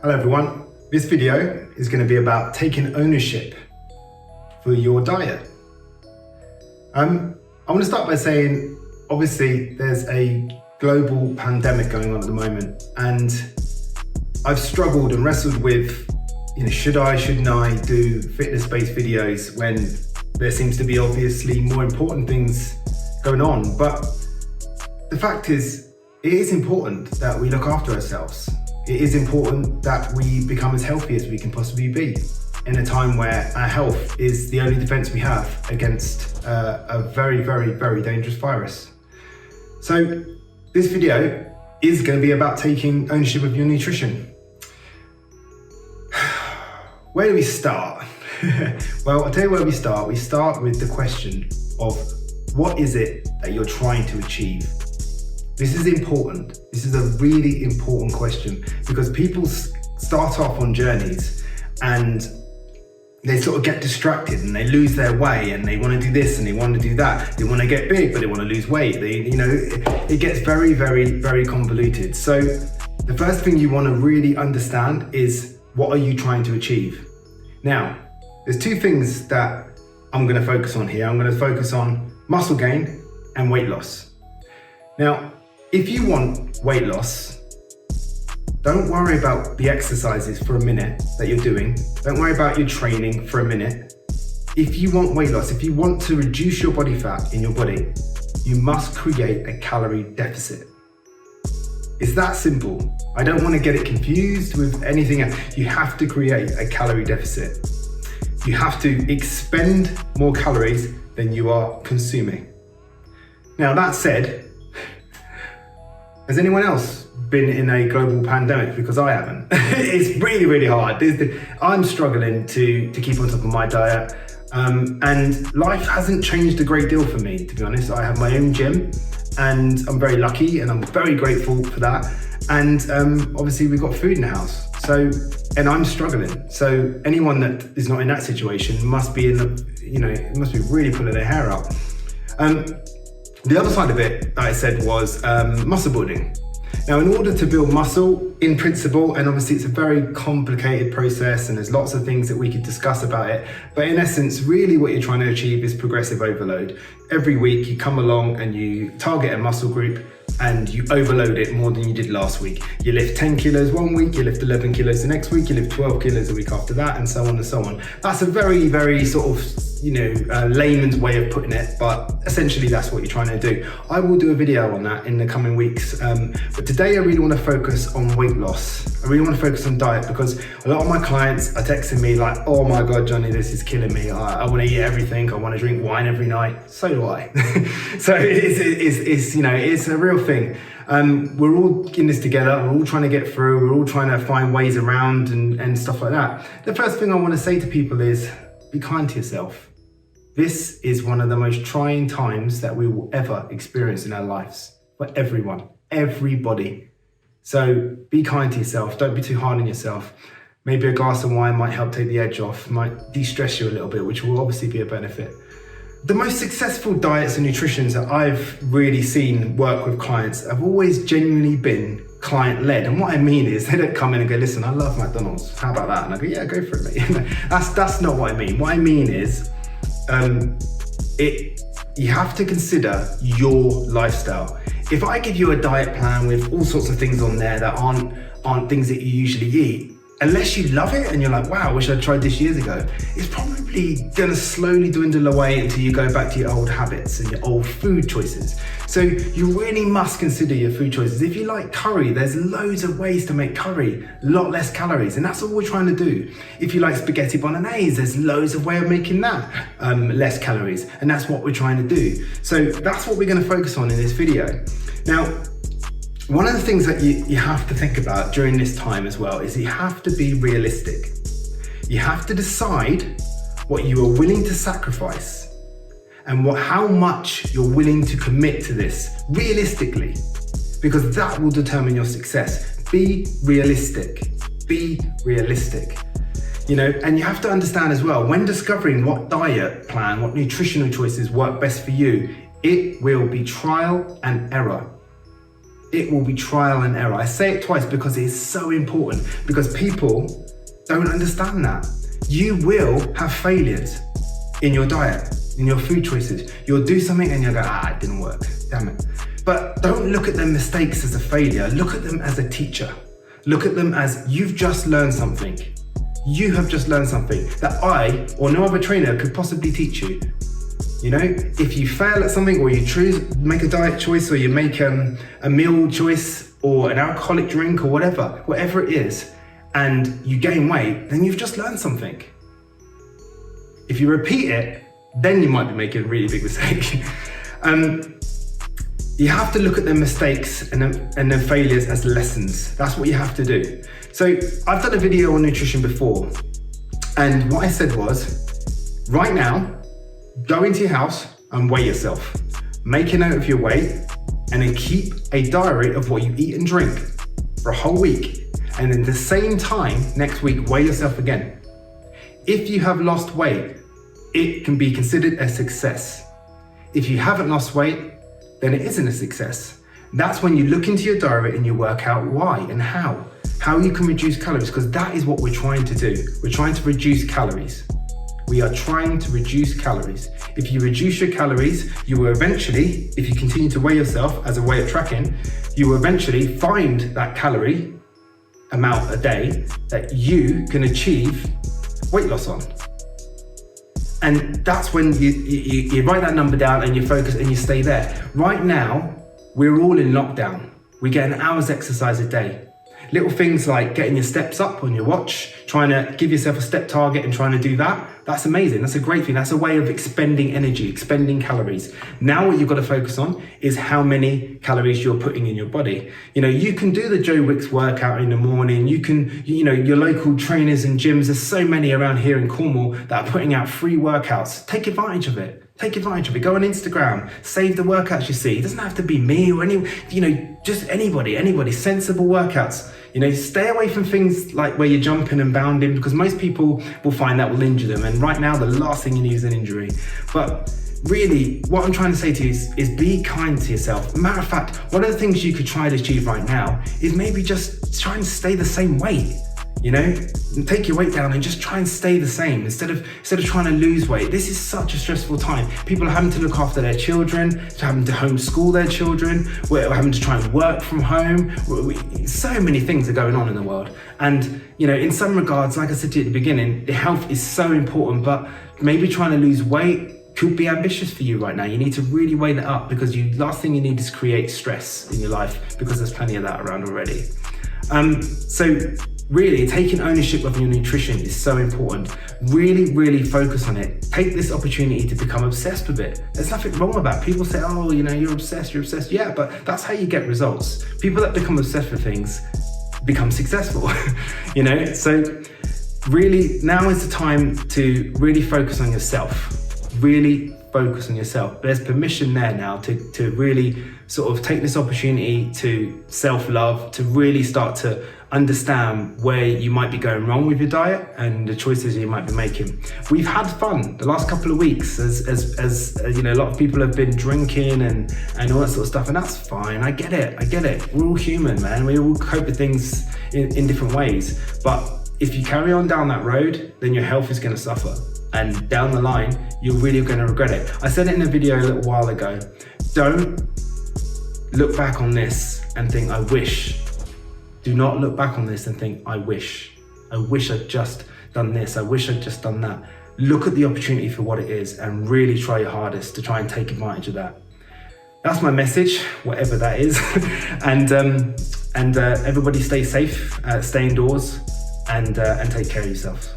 Hello everyone, this video is going to be about taking ownership for your diet. I want to start by saying, obviously there's a global pandemic going on at the moment, and I've struggled and wrestled with, should I, shouldn't I do fitness-based videos when there seems to be obviously more important things going on. But the fact is, it is important that we look after ourselves. It is important that we become as healthy as we can possibly be in a time where our health is the only defense we have against a very, very, very dangerous virus. So this video is going to be about taking ownership of your nutrition. Where do we start? Well, I'll tell you where we start. We start with the question of what is it that you're trying to achieve? This is important. This is a really important question because people start off on journeys and they sort of get distracted and they lose their way and they want to do this and they want to do that. They want to get big, but they want to lose weight. It gets very, very, very convoluted. So the first thing you want to really understand is, what are you trying to achieve? Now, there's two things that I'm going to focus on here. I'm going to focus on muscle gain and weight loss. Now, if you want weight loss, don't worry about the exercises for a minute that you're doing. Don't worry about your training for a minute. If you want weight loss, if you want to reduce your body fat in your body, you must create a calorie deficit. It's that simple. I don't want to get it confused with anything else. You have to create a calorie deficit. You have to expend more calories than you are consuming. Now, that said, has anyone else been in a global pandemic? Because I haven't. It's really, really hard. I'm struggling to keep on top of my diet. And life hasn't changed a great deal for me, to be honest. I have my own gym and I'm very lucky and I'm very grateful for that. And obviously we've got food in the house. And I'm struggling. So anyone that is not in that situation must be must be really pulling their hair out. The other side of it that I said was muscle building. Now, in order to build muscle, in principle, and obviously it's a very complicated process and there's lots of things that we could discuss about it, but in essence, really what you're trying to achieve is progressive overload. Every week you come along and you target a muscle group and you overload it more than you did last week. You lift 10 kilos one week, you lift 11 kilos the next week, you lift 12 kilos the week after that, and so on and so on. That's a very, very sort of, layman's way of putting it, but essentially that's what you're trying to do. I will do a video on that in the coming weeks, but today I really want to focus on weight loss. I really want to focus on diet because a lot of my clients are texting me like, oh my God, Johnny, this is killing me. I want to eat everything. I want to drink wine every night. So do I. So it's a real thing. We're all in this together. We're all trying to get through. We're all trying to find ways around and stuff like that. The first thing I want to say to people is be kind to yourself. This is one of the most trying times that we will ever experience in our lives for everyone, everybody. So be kind to yourself. Don't be too hard on yourself. Maybe a glass of wine might help take the edge off, might de-stress you a little bit, which will obviously be a benefit. The most successful diets and nutritions that I've really seen work with clients have always genuinely been client-led. And what I mean is they don't come in and go, listen, I love McDonald's. How about that? And I go, yeah, go for it, mate. That's not what I mean. What I mean is you have to consider your lifestyle. If I give you a diet plan with all sorts of things on there that aren't things that you usually eat, unless you love it and you're like, wow, I wish I'd tried this years ago, it's probably gonna slowly dwindle away until you go back to your old habits and your old food choices. So you really must consider your food choices. If you like curry, there's loads of ways to make curry, a lot less calories, and that's all we're trying to do. If you like spaghetti bolognese, there's loads of ways of making that, less calories, and that's what we're trying to do. So that's what we're gonna focus on in this video. Now, one of the things that you have to think about during this time as well is you have to be realistic. You have to decide what you are willing to sacrifice and how much you're willing to commit to this realistically, because that will determine your success. Be realistic. Be realistic. And you have to understand as well, when discovering what diet plan, what nutritional choices work best for you, it will be trial and error. it will be trial and error. I say it twice because it is so important, because people don't understand that. You will have failures in your diet, in your food choices. You'll do something and you'll go, it didn't work, damn it. But don't look at them mistakes as a failure. Look at them as a teacher. Look at them as you've just learned something. You have just learned something that I or no other trainer could possibly teach you. You know, if you fail at something, or you make a diet choice, or you make a meal choice, or an alcoholic drink, or whatever it is, and you gain weight, then you've just learned something. If you repeat it, then you might be making a really big mistake. You have to look at the mistakes and the failures as lessons. That's what you have to do. So I've done a video on nutrition before, and what I said was, right now, go into your house and weigh yourself. Make a note of your weight, and then keep a diary of what you eat and drink for a whole week. And then the same time next week, weigh yourself again. If you have lost weight, it can be considered a success. If you haven't lost weight, then it isn't a success. That's when you look into your diary and you work out why and how you can reduce calories, because that is what we're trying to do. We're trying to reduce calories. We are trying to reduce calories. If you reduce your calories, you will eventually, if you continue to weigh yourself as a way of tracking, you will eventually find that calorie amount a day that you can achieve weight loss on. And that's when you write that number down and you focus and you stay there. Right now, we're all in lockdown. We get an hour's exercise a day. Little things like getting your steps up on your watch, trying to give yourself a step target and trying to do that. That's amazing. That's a great thing. That's a way of expending energy, expending calories. Now what you've got to focus on is how many calories you're putting in your body. You know, you can do the Joe Wicks workout in the morning. You can, your local trainers and gyms, there's so many around here in Cornwall that are putting out free workouts. Take advantage of it. Take advantage of it. Go on Instagram, save the workouts you see. It doesn't have to be me or just anybody, sensible workouts. Stay away from things like where you're jumping and bounding, because most people will find that will injure them. And right now, the last thing you need is an injury. But really, what I'm trying to say to you is be kind to yourself. Matter of fact, one of the things you could try to achieve right now is maybe just try and stay the same weight. And take your weight down and just try and stay the same instead of trying to lose weight. This is such a stressful time. People are having to look after their children, having to homeschool their children, we're having to try and work from home. So many things are going on in the world. And, in some regards, like I said to you at the beginning, the health is so important, but maybe trying to lose weight could be ambitious for you right now. You need to really weigh that up, because last thing you need is create stress in your life, because there's plenty of that around already. So really, taking ownership of your nutrition is so important. Really, really focus on it. Take this opportunity to become obsessed with it. There's nothing wrong with that. People say, you're obsessed. Yeah, but that's how you get results. People that become obsessed with things become successful, So really, now is the time to really focus on yourself. Really focus on yourself. There's permission there now to really sort of take this opportunity to self-love, to really start to understand where you might be going wrong with your diet and the choices you might be making. We've had fun the last couple of weeks as a lot of people have been drinking and all that sort of stuff, and that's fine. I get it. We're all human, man. We all cope with things in different ways. But if you carry on down that road, then your health is going to suffer. And down the line, you're really going to regret it. I said it in a video a little while ago. Don't look back on this and think, I wish. Do not look back on this and think, I wish I'd just done this. I wish I'd just done that. Look at the opportunity for what it is and really try your hardest to try and take advantage of that. That's my message, whatever that is. and everybody stay safe, stay indoors, and take care of yourselves.